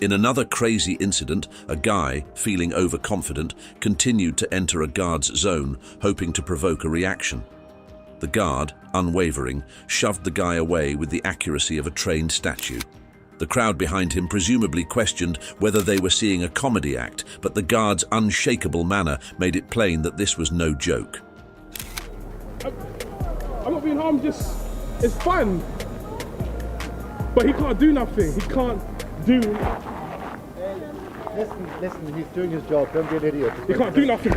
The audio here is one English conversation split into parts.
In another crazy incident, a guy, feeling overconfident, continued to enter a guard's zone, hoping to provoke a reaction. The guard, unwavering, shoved the guy away with the accuracy of a trained statue. The crowd behind him presumably questioned whether they were seeing a comedy act, but the guard's unshakable manner made it plain that this was no joke. I'm not being harmed, it's fun. But he can't do nothing. He can't do... Listen, he's doing his job. Don't be an idiot. He can't do nothing.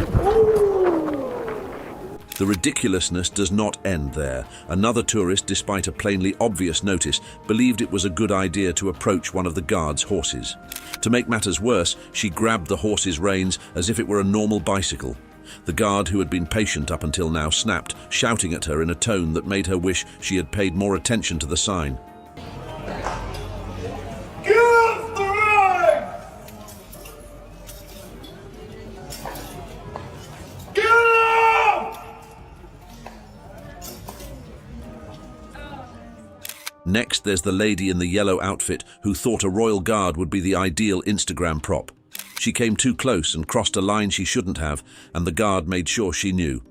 The ridiculousness does not end there. Another tourist, despite a plainly obvious notice, believed it was a good idea to approach one of the guard's horses. To make matters worse, she grabbed the horse's reins as if it were a normal bicycle. The guard, who had been patient up until now, snapped, shouting at her in a tone that made her wish she had paid more attention to the sign. Next, there's the lady in the yellow outfit who thought a royal guard would be the ideal Instagram prop. She came too close and crossed a line she shouldn't have, and the guard made sure she knew.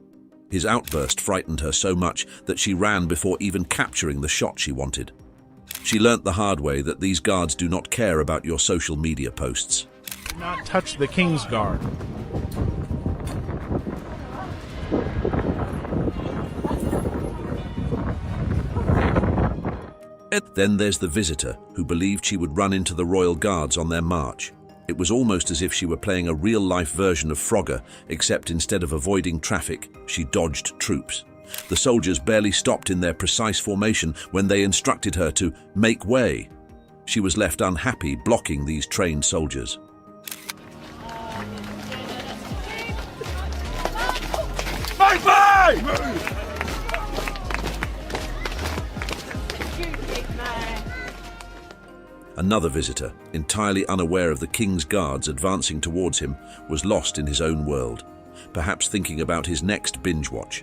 His outburst frightened her so much that she ran before even capturing the shot she wanted. She learnt the hard way that these guards do not care about your social media posts. Do not touch the King's Guard. Then there's the visitor, who believed she would run into the royal guards on their march. It was almost as if she were playing a real-life version of Frogger, except instead of avoiding traffic, she dodged troops. The soldiers barely stopped in their precise formation when they instructed her to make way. She was left unhappy blocking these trained soldiers. Make way! Another visitor, entirely unaware of the king's guards advancing towards him, was lost in his own world, perhaps thinking about his next binge watch.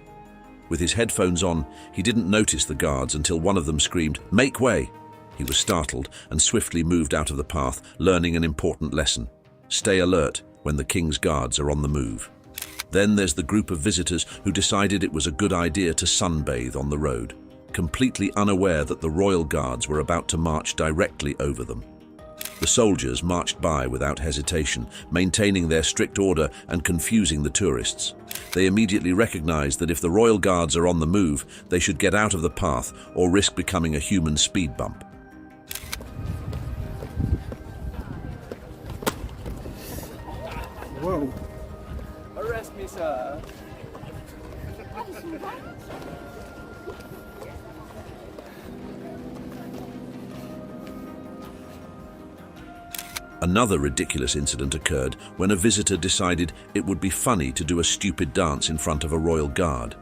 With his headphones on, he didn't notice the guards until one of them screamed, "Make way!" He was startled and swiftly moved out of the path, learning an important lesson. Stay alert when the king's guards are on the move. Then there's the group of visitors who decided it was a good idea to sunbathe on the road, completely unaware that the royal guards were about to march directly over them. The soldiers marched by without hesitation, maintaining their strict order and confusing the tourists. They immediately recognized that if the royal guards are on the move, they should get out of the path or risk becoming a human speed bump. Whoa. Arrest me, sir. Another ridiculous incident occurred when a visitor decided it would be funny to do a stupid dance in front of a royal guard.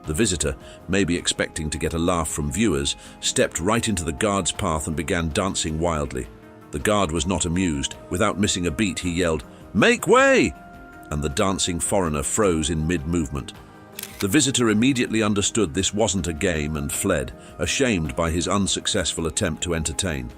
The visitor, maybe expecting to get a laugh from viewers, stepped right into the guard's path and began dancing wildly. The guard was not amused. Without missing a beat, he yelled, "Make way!" And the dancing foreigner froze in mid-movement. The visitor immediately understood this wasn't a game and fled, ashamed by his unsuccessful attempt to entertain.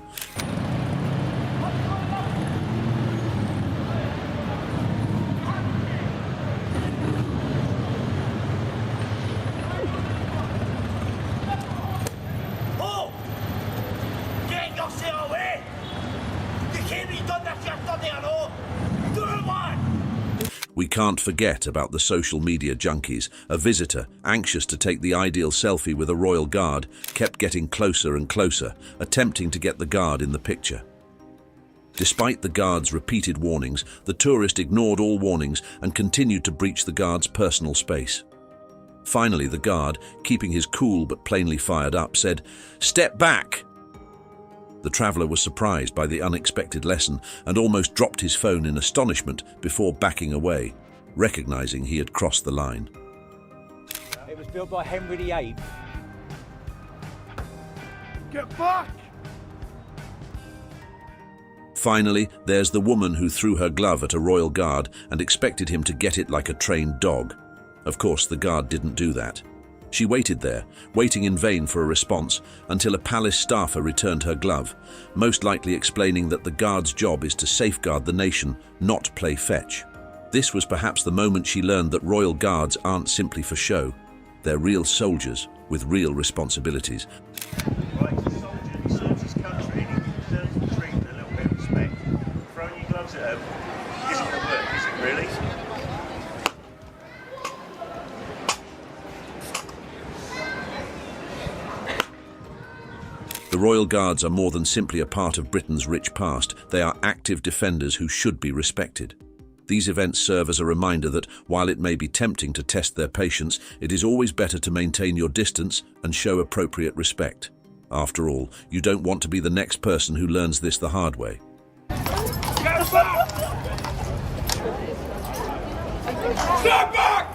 We can't forget about the social media junkies. A visitor, anxious to take the ideal selfie with a royal guard, kept getting closer and closer, attempting to get the guard in the picture. Despite the guard's repeated warnings, the tourist ignored all warnings and continued to breach the guard's personal space. Finally, the guard, keeping his cool but plainly fired up, said, "Step back!" The traveller was surprised by the unexpected lesson and almost dropped his phone in astonishment before backing away, recognizing he had crossed the line. It was built by Henry VIII. Get back! Finally, there's the woman who threw her glove at a royal guard and expected him to get it like a trained dog. Of course, the guard didn't do that. She waited there, waiting in vain for a response, until a palace staffer returned her glove, most likely explaining that the guard's job is to safeguard the nation, not play fetch. This was perhaps the moment she learned that royal guards aren't simply for show. They're real soldiers with real responsibilities. Right, he's a soldier, he serves his country, and he deserves to be treated with a little bit of respect. Throwing your gloves at him isn't going to work, is it really? The Royal Guards are more than simply a part of Britain's rich past. They are active defenders who should be respected. These events serve as a reminder that, while it may be tempting to test their patience, it is always better to maintain your distance and show appropriate respect. After all, you don't want to be the next person who learns this the hard way. Stand back!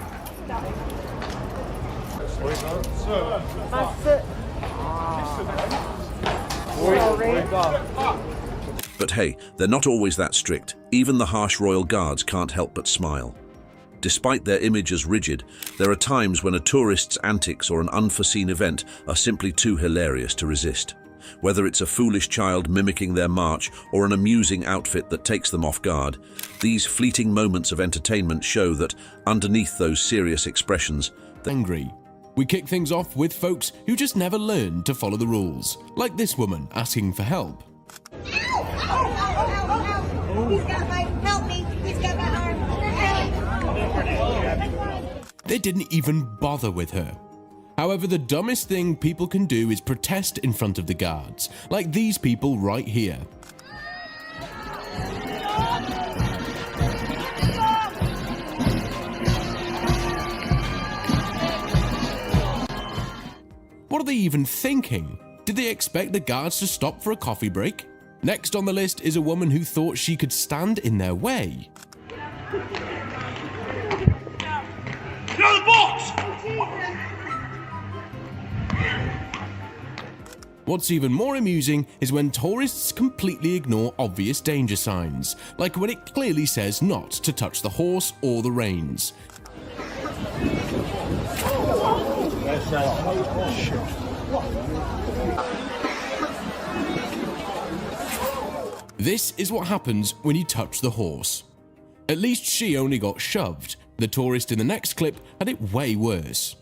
But hey, they're not always that strict. Even the harsh royal guards can't help but smile. Despite their image as rigid, there are times when a tourist's antics or an unforeseen event are simply too hilarious to resist. Whether it's a foolish child mimicking their march or an amusing outfit that takes them off guard, these fleeting moments of entertainment show that, underneath those serious expressions, angry. We kick things off with folks who just never learned to follow the rules, like this woman asking for help. Ow! Ow! Ow! Ow! He's got my, help me! He's got my arm! They didn't even bother with her. However, the dumbest thing people can do is protest in front of the guards, like these people right here. What are they even thinking? Did they expect the guards to stop for a coffee break? Next on the list is a woman who thought she could stand in their way. Get out of the box! What's even more amusing is when tourists completely ignore obvious danger signs, like when it clearly says not to touch the horse or the reins. This is what happens when you touch the horse. At least she only got shoved. The tourist in the next clip had it way worse.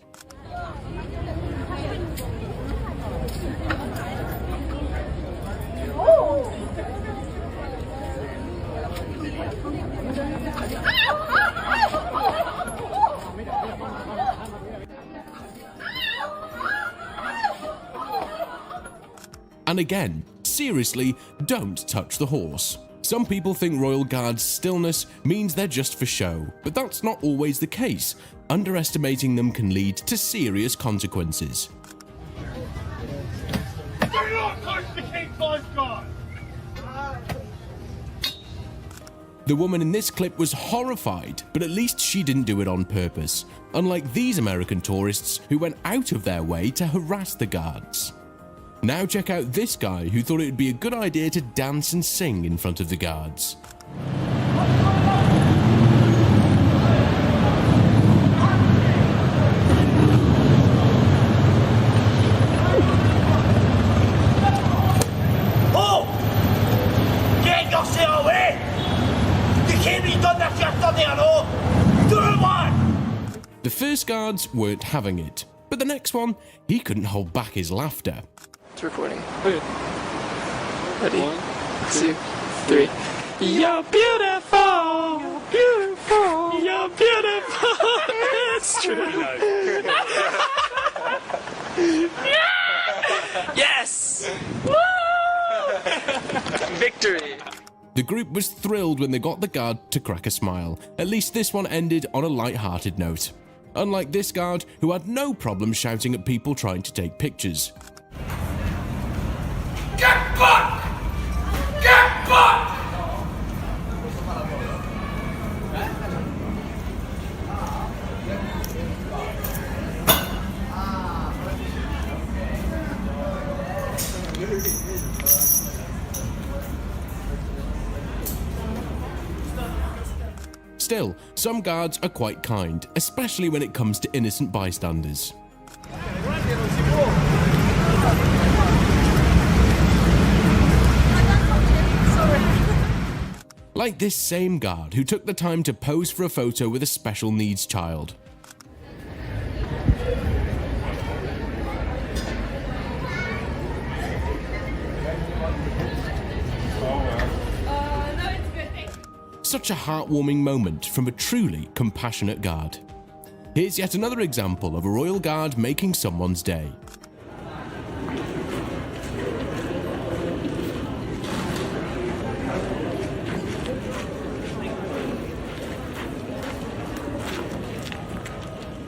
And again, seriously, don't touch the horse. Some people think Royal Guard's stillness means they're just for show, but that's not always the case. Underestimating them can lead to serious consequences. Do not touch the King's Guard! The woman in this clip was horrified, but at least she didn't do it on purpose, unlike these American tourists who went out of their way to harass the guards. Now check out this guy who thought it would be a good idea to dance and sing in front of the guards. Oh! Get yourself away! You can't be done this yesterday, I know! Do it one! The first guards weren't having it, but the next one, he couldn't hold back his laughter. It's recording. Okay. Ready? 1, 2, 3. You're beautiful! You're beautiful! You're beautiful! It's true. Yes! Woo! Victory! The group was thrilled when they got the guard to crack a smile. At least this one ended on a light-hearted note. Unlike this guard, who had no problem shouting at people trying to take pictures. Get back! Get back! Still, some guards are quite kind, especially when it comes to innocent bystanders. Like this same guard who took the time to pose for a photo with a special needs child. Such a heartwarming moment from a truly compassionate guard. Here's yet another example of a royal guard making someone's day.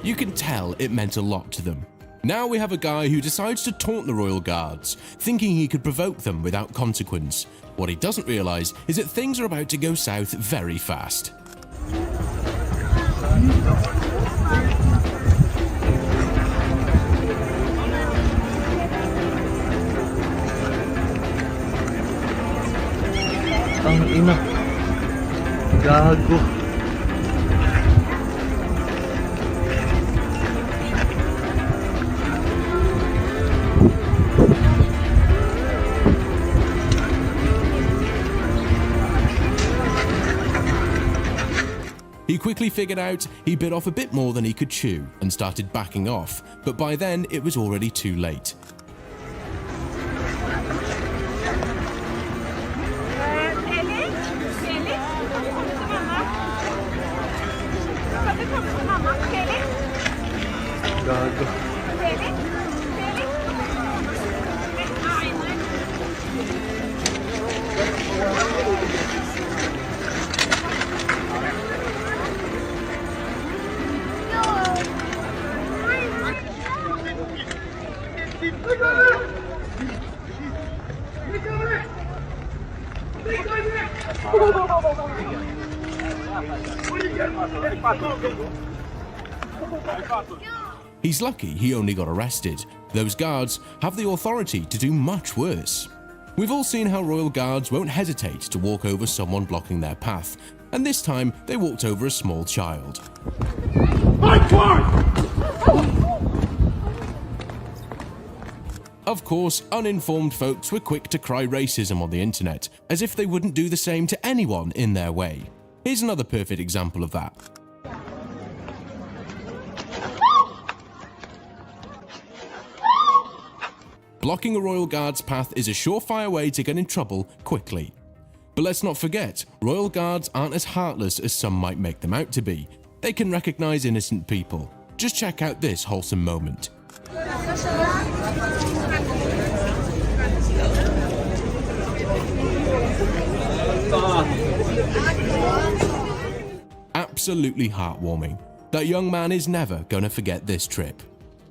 You can tell it meant a lot to them. Now we have a guy who decides to taunt the royal guards, thinking he could provoke them without consequence. What he doesn't realise is that things are about to go south very fast. Ang ina. Gago. He quickly figured out he bit off a bit more than he could chew and started backing off, but by then it was already too late. He's lucky he only got arrested. Those guards have the authority to do much worse. We've all seen how royal guards won't hesitate to walk over someone blocking their path, and this time they walked over a small child. Of course, uninformed folks were quick to cry racism on the internet, as if they wouldn't do the same to anyone in their way. Here's another perfect example of that. Blocking a royal guard's path is a surefire way to get in trouble quickly. But let's not forget, royal guards aren't as heartless as some might make them out to be. They can recognize innocent people. Just check out this wholesome moment. Absolutely heartwarming. That young man is never going to forget this trip.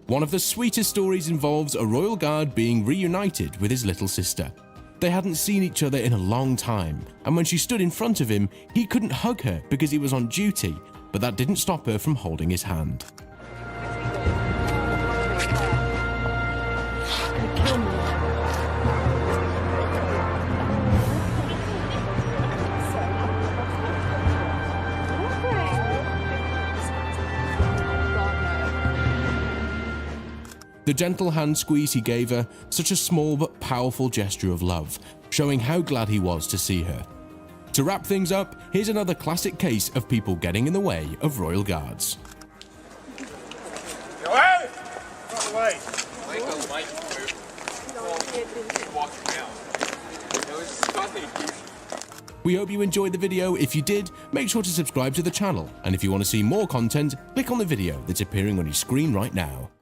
One of the sweetest stories involves a royal guard being reunited with his little sister. They hadn't seen each other in a long time, and when she stood in front of him, he couldn't hug her because he was on duty, but that didn't stop her from holding his hand. The gentle hand squeeze he gave her, such a small but powerful gesture of love, showing how glad he was to see her. To wrap things up, here's another classic case of people getting in the way of royal guards. We hope you enjoyed the video. If you did, make sure to subscribe to the channel, and if you want to see more content, click on the video that's appearing on your screen right now.